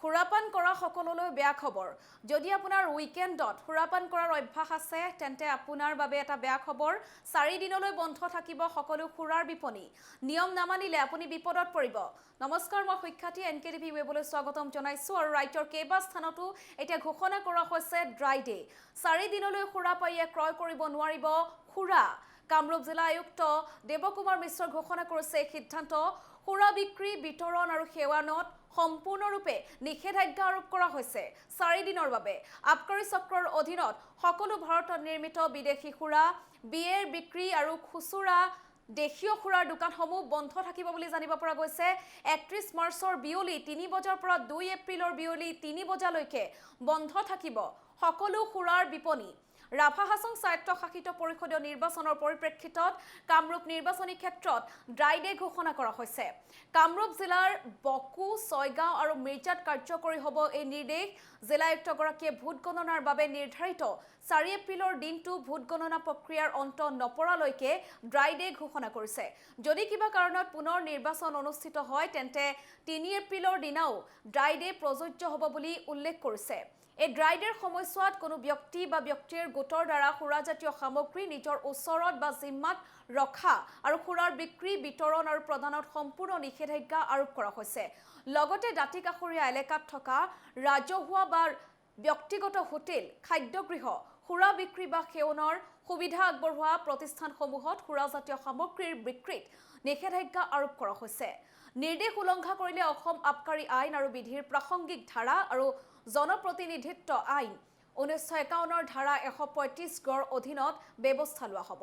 সুৰাপান কৰা সকললৈ বেয়া খবৰ যদি আপোনাৰ উইকেণ্ডত সুৰাপান কৰাৰ অভ্যাস আছে তেন্তে আপোনাৰ বাবে এটা বেয়া খবৰ 4 দিনলৈ বন্ধ থাকিব সকলো সুৰাৰ বিপণী নিয়ম নামানিলে আপুনি বিপদত পৰিব নমস্কাৰ মই সুখ্যাতি এনকেটিভি ৱেবলৈ স্বাগতম জনাইছো আৰু ৰাইটৰ কেবা স্থানতো এতিয়া ঘোষণা কৰা হৈছে ড্ৰাই ডে 4 দিনলৈ সুৰাপাইয়ে ক্ৰয় কৰিব নোৱাৰিব সুৰা কামৰূপ জিলা আয়ুক্ত দেৱকুমাৰ মিশ্ৰৰ ঘোষণা কৰিছে সিদ্ধান্ত সুৰা বিক্ৰী বিতৰণ আৰু সেৱানত সম্পূৰ্ণৰূপে নিষেধাজ্ঞা আৰোপ কৰা হৈছে 4 দিনৰ বাবে আবকাৰী চক্ৰৰ অধীনত সকলো ভাৰতত নিৰ্মিত বিদেশী সুৰা বিয়েৰ বিক্ৰী আৰু খুচুৰা দেশীয় সুৰাৰ দোকানসমূহ বন্ধ থাকিব বুলি জানিব পৰা গৈছে 31 মাৰ্চৰ বিয়লি 3 বজাৰ পৰা 2 এপ্ৰিলৰ বিয়লি 3 বজালৈকে বন্ধ থাকিব সকলো সুৰাৰ বিপণী ৰাভা হাছং স্বায়ত্তশাসিত পৰিষদীয় নিৰ্বাচনৰ পৰিপ্ৰেক্ষিতত কামৰূপ নিৰ্বাচনী ক্ষেত্ৰত ড্ৰাই ডে ঘোষণা কৰা হৈছে কামৰূপ জিলাৰ বকু ছয়গাঁও আৰু মিৰ্জাত কাৰ্যকৰী হ'ব এই নিৰ্দেশ জিলা আয়ুক্তগৰাকীয়ে ভোট গণনাৰ বাবে নিৰ্ধাৰিত 4 এপ্ৰিলৰ দিনটো ভোট গণনা প্ৰক্ৰিয়াৰ অন্ত নপৰালৈকে ড্ৰাই ডে ঘোষণা কৰিছে যদি কিবা কাৰণত পুনৰ নিৰ্বাচন অনুষ্ঠিত হয় তেন্তে 3 এপ্ৰিলৰ দিনাও ড্ৰাই ডে প্ৰযোজ্য হ'ব বুলি উল্লেখ কৰিছে এই ড্ৰাই ডেৰ সময়ছোৱাত কোনো ব্যক্তি বা ব্যক্তিৰ গোটৰ দ্বাৰা সুৰাজাতীয় সামগ্ৰী নিজৰ ওচৰত বা জিম্মাত ৰখা আৰু সুৰাৰ বিক্ৰী বিতৰণ আৰু প্ৰদানত সম্পূৰ্ণ নিষেধাজ্ঞা আৰোপ কৰা হৈছে লগতে দাঁতিকাষৰীয়া এলেকাত থকা ৰাজহুৱা বা ব্যক্তিগত হোটেল খাদ্যগৃহ সুৰা বিক্ৰী বা সেৱনৰ সুবিধা আগবঢ়োৱা প্ৰতিষ্ঠানসমূহত সুৰাজাতীয় সামগ্ৰীৰ বিক্ৰীত নিষেধাজ্ঞা আৰোপ কৰা হৈছে নিৰ্দেশ উলংঘা কৰিলে অসম আবকাৰী আইন আৰু বিধিৰ প্ৰাসংগিক ধাৰা আৰু জনপ্ৰতিনিধিত্ব আইন 1951ৰ ধাৰা 135 গড় অধীনত ব্যৱস্থা লোৱা হ'ব